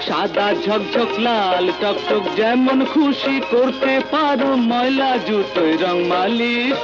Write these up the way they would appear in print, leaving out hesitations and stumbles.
সাদা ঝকঝক লাল টকটক যেমন খুশি করতে পারো ময়লা জুতোয় রং মালিশ।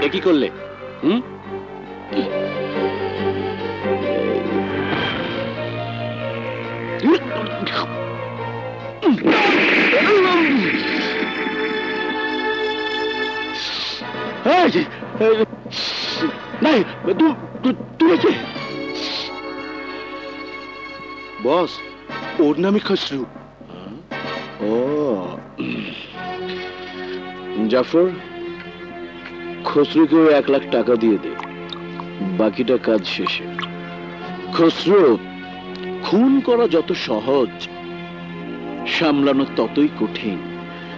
এ কি করলে? বস, ওর নামই খসরু। ও জাফর, খসরুকেও 1 লাখ টাকা দিয়ে দে, বাকিটা কাজ শেষে। খসরু, খুন করা যত সহজ, সামলানো ততই কঠিন।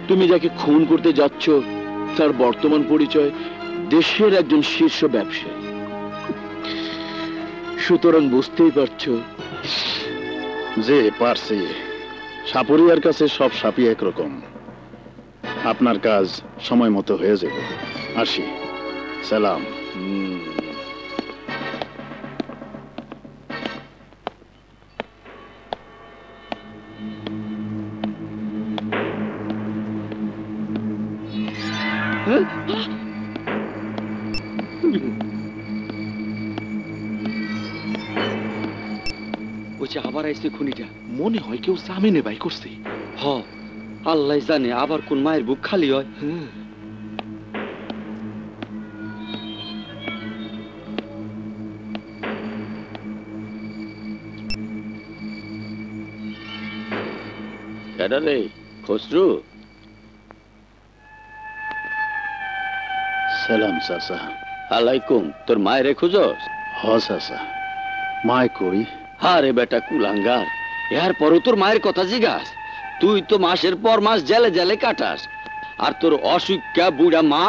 তুমি যাকে খুন করতে যাচ্ছ তার বর্তমান পরিচয় দেশের একজন শীর্ষ ব্যবসায়ী, সুতরাং বুঝতেই পারছো। যে পারছি, সাপুরিয়ার কাছে সব সাপই একরকম। আপনার কাজ সময় মতো হয়ে যাবে। আসি, সালাম। ওই যে আবার আইছে খুনিটা। মনে হয় কেউ জামিনে বাই করছে। হ, আল্লাহ জানে আবার কোন মায়ের বুক খালি হয়। কেডা রে? খসরু? সালাম চাচা। আলাইকুম। তোর মায়ের খুঁজস? হ চাচা, মায় কই? আরে বেটা কুলাঙ্গার, এর পরও তোর মায়ের কথা জিজ্ঞাস? তুই তো মাসের পর মাস জেলে জেলে কাটাস, আর তোর অসুখ্যা বুড়া মা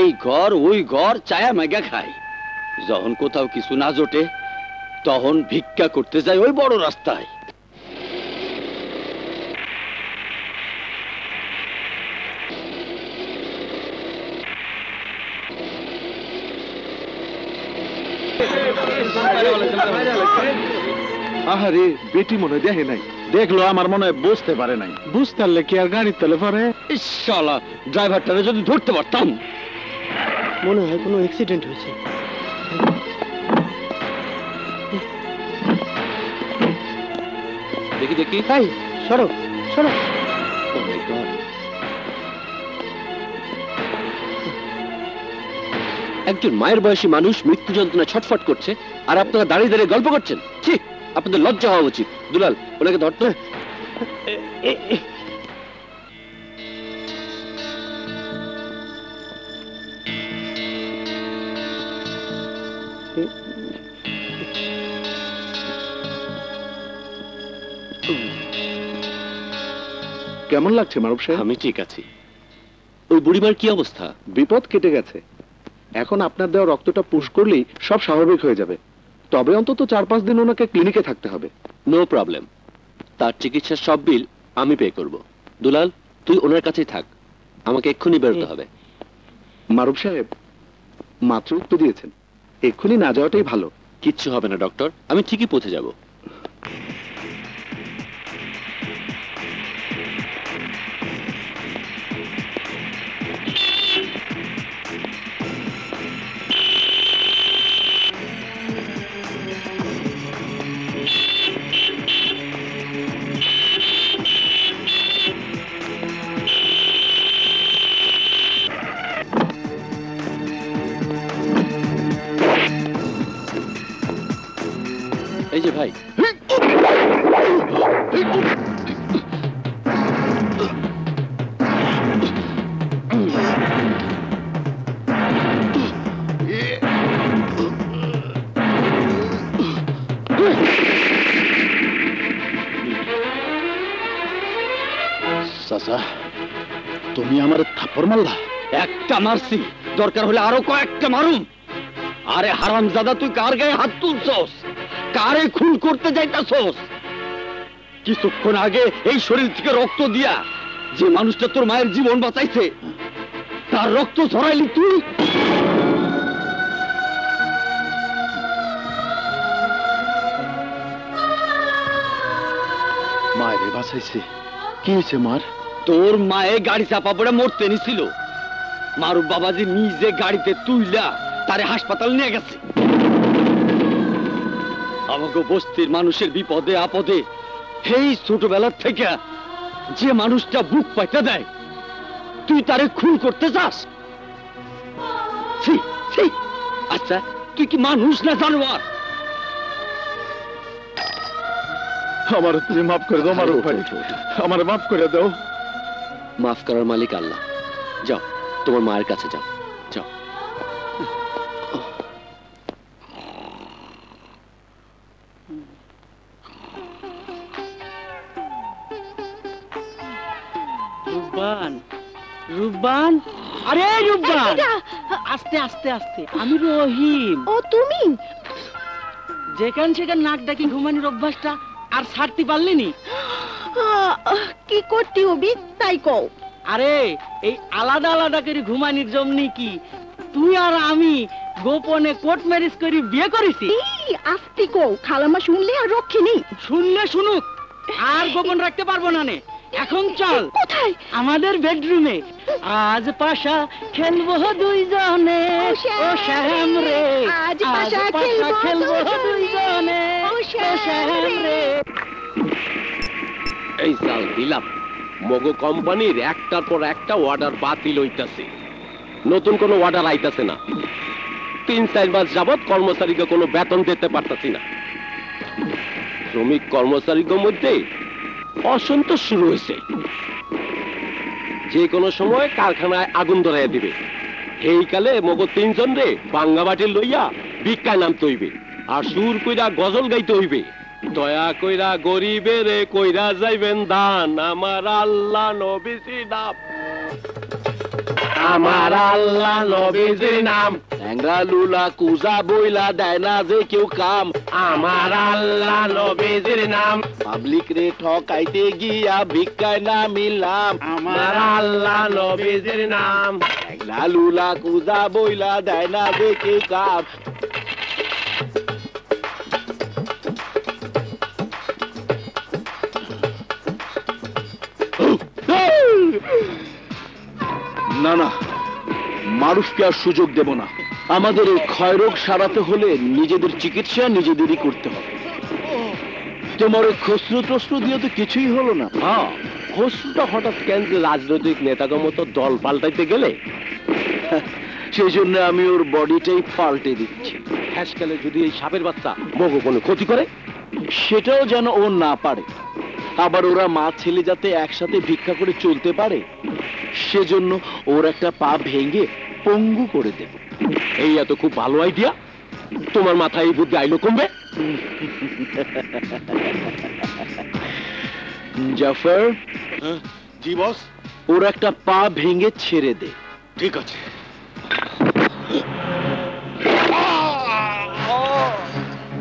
এই ঘর ওই ঘর চায়া মেগা খায়। যখন কোথাও কিছু না জোটে তখন ভিক্ষা করতে যায় ওই বড় রাস্তায়। আহারে, বেটি মনে দেখে নাই। দেখলো, আমার মনে হয় বুঝতে পারে নাই। বুঝতে পারলে কি আর গাড়ির তলে পরে? শালা, ড্রাইভারটারে যদি ধরতে পারতাম। মনে হয় কোনো অ্যাক্সিডেন্ট হয়েছে। দেখি দেখি। তাই সরো সরো। একজন মায়ের বয়সী মানুষ মৃত্যু যন্ত্রণা ছটফট করছে, আর আপনারা দাঁড়িয়ে দাঁড়িয়ে গল্প করছেন। ঠিক, আপনাদের লজ্জা হওয়া উচিত। দুলাল, ওনাকে ধরতে। কেমন লাগছে মারুফ সাহেব? আমি ঠিক আছি। ওই বুড়িমার কি অবস্থা? বিপদ কেটে গেছে। এখন আপনার দেওয়া রক্তটা পুশ করলেই সব স্বাভাবিক হয়ে যাবে। তবে অন্তত 4-5 দিন ওনাকে ক্লিনিকে থাকতে হবে। নো প্রবলেম, তার চিকিৎসার সব বিল আমি পে করব। দুলাল, তুই ওনার কাছেই থাক, আমাকে এক্ষুনি বেরোতে হবে। মারুফ সাহেব, মাত্র উত্তর দিয়েছেন, এক্ষুনি না যাওয়াটাই ভালো। কিচ্ছু হবে না ডক্টর, আমি ঠিকই পৌঁছে যাব। এই যে ভাই, চাচা, তুমি আমার থাপ্পড় মারলা? একটা মারছি, দরকার হলে আরো কয়েকটা মারুম। আরে হারামজাদা, তুই কার গায়ে হাত তুলছস? কারে খুন করতে যাইতাছস? কিছুক্ষণ আগে এই শরীর থেকে রক্ত দিয়া যে মানুষটা তোর মায়ের জীবন বাঁচাইছে, তার রক্ত ঝরাইলি তুই? মারে বাঁচাইছে। কি হয়েছে মার? তোর মায়ে গাড়ি চাপা পড়ে মরতে নিছিল, মারুফ বাবাজি নিজে গাড়িতে তুইলা তারে হাসপাতাল নিয়ে গেছে। আমাকে বস্তির মানুষের বিপদে আপদে এই ছোটবেলার থেকে যে মানুষটা বুক পাইতে দেয়, তুই তারে খুন করতে চাস? ছি, ছি। আচ্ছা, তুই কি মানুষ না জানোয়ার? আমার তুমি মাফ করে দাও মারুফ ভাই, আমার মাফ করে দাও। মাফ করার মালিক আল্লাহ। যাও তোমার মায়ের কাছে যাও, যাও। রূপবান, রূপবান, আরে রূপবান, আস্তে আস্তে আস্তে। আমি রহিম। ও তুমি? যেখান সেখান নাক ডাকি ঘুমানোর অভ্যাসটা আর ছাড়তে পারলিনি? কি করতে হবি তাই কও। আরে এই আলাদা আলাদা করে ঘুমানির জন্য কি তুই আর আমি গোপনে কোর্ট ম্যারেজ করে বিয়ে করেছি? এই আস্তে কও, খালামা শুনলে আর রক্ষে নেই। শুনলে শুনুক, আর গোপন রাখতে পারবো না নে। এখন চল কোথায়? আমাদের বেডরুমে। আজ পাশা খেলবো দুইজনে, ও শ্যাম রে, আজ পাশা খেলবো দুইজনে, ও ও শ্যাম রে। এই চাল দিলাম, মগো কোম্পানির একটার পর একটা অর্ডার বাতিল হইতাছে, নতুন কোনো অর্ডার আইতাছে না। 3-4 মাস যাবৎ কর্মচারীকে কোনো বেতন দিতে পারতাছি না। শ্রমিক কর্মচারীদের মধ্যে অসন্তোষ শুরু হয়েছে। যে কোনো সময় কারখানায় আগুন ধরাইয়া দিবে। এই কালে মগো 3 জন রে বাঙ্গা বাটি লইয়া ভিক্ষায় নামতে হইবে, আর সুর কইরা গজল গাইতে হইবে। দয়া কইরা গরিবের কইরা যাইবেন দান, আমার আল্লাহ নবীজির নাম, আমার আল্লাহ নবীজির নাম। ট্যাংরা লুলা কুজা বইলা দেয় না যে কেউ কাম, আমার আল্লাহ নবীজির নাম। পাবলিক রে ঠকাইতে গিয়া ভিক্ষায় নামিলাম, আমার আল্লাহ নবীজির নাম। ট্যাংরা লুলা কুজা বইলা দেয় না যে কেউ কাম। না না, মারুফকে আর সুযোগ দেব না। আমাদের এই ক্ষয়রোগ সারাতে হলে নিজেদের চিকিৎসা নিজেদেরই করতে হবে। তোমার ওই খসরু টসরু দিয়ে তো কিছুই হলো না। হ্যাঁ, খসরুটা হঠাৎ কেন যে রাজনৈতিক নেতাদের মতো দল পাল্টাইতে গেলে? সেই জন্য আমি ওর বডিটাই পাল্টে দিচ্ছি। আজকালে যদি এই সাপের বাচ্চা মগো কোনো ক্ষতি করে, সেটাও যেন ও না পারে। আবার ওরা মা ছেলে যাতে একসাথে ভিক্ষা করে চলতে পারে, সেজন্য ওর একটা পা ভেঙে পঙ্গু করে দেব। এই এত খুব ভালো আইডিয়া। তোমার মাথায় এই বুদ্ধি আইলো কমবে? জাফর, জি বস। ওর একটা পা ভেঙে ছেড়ে দে। ঠিক আছে।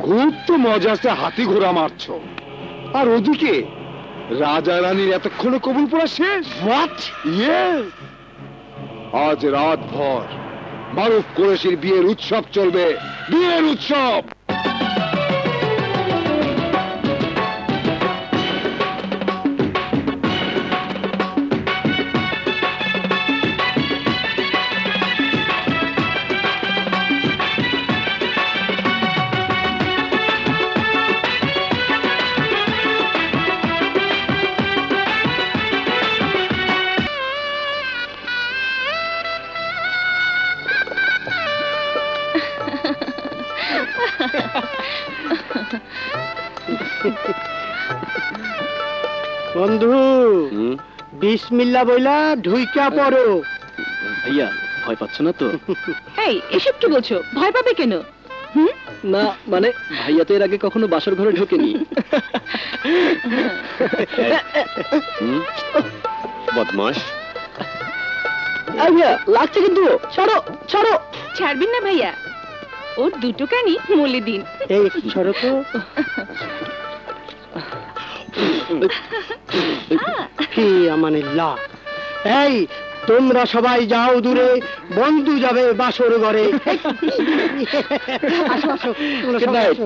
খুব তো মজা আছে, হাতি ঘোড়া মারছো। আর ওদিকে রাজা রানীর এতক্ষণ কবুল পড়া শেষ। হোয়াট? আজ রাত ভর মারুফ কুরেশির বিয়ের উৎসব চলবে। বিয়ের উৎসব। বন্ধু, বিসমিল্লাহ বইলা ঢুইকা পড়ো। ভাইয়া, ভয় পাচ্ছ না তো? এই এসব কি বলছো? ভয় পাবে কেন? না মানে ভাইয়া তো এর আগে কখনো বাসর ঘরে ঢোকেনি। বদমাশ। ভাইয়া লাগছে কিন্তু, ছাড়ো ছাড়ো। ছাড়বেন না ভাইয়া, ওর দুটো কানি মলে দিন। এই ছাড়ো তো। কি আমানিল্লাহ। এই তোমরা সবাই যাও দূরে, বন্ধু যাবে বাসর ঘরে। আসো আসো, তোমরা সবাই আসো।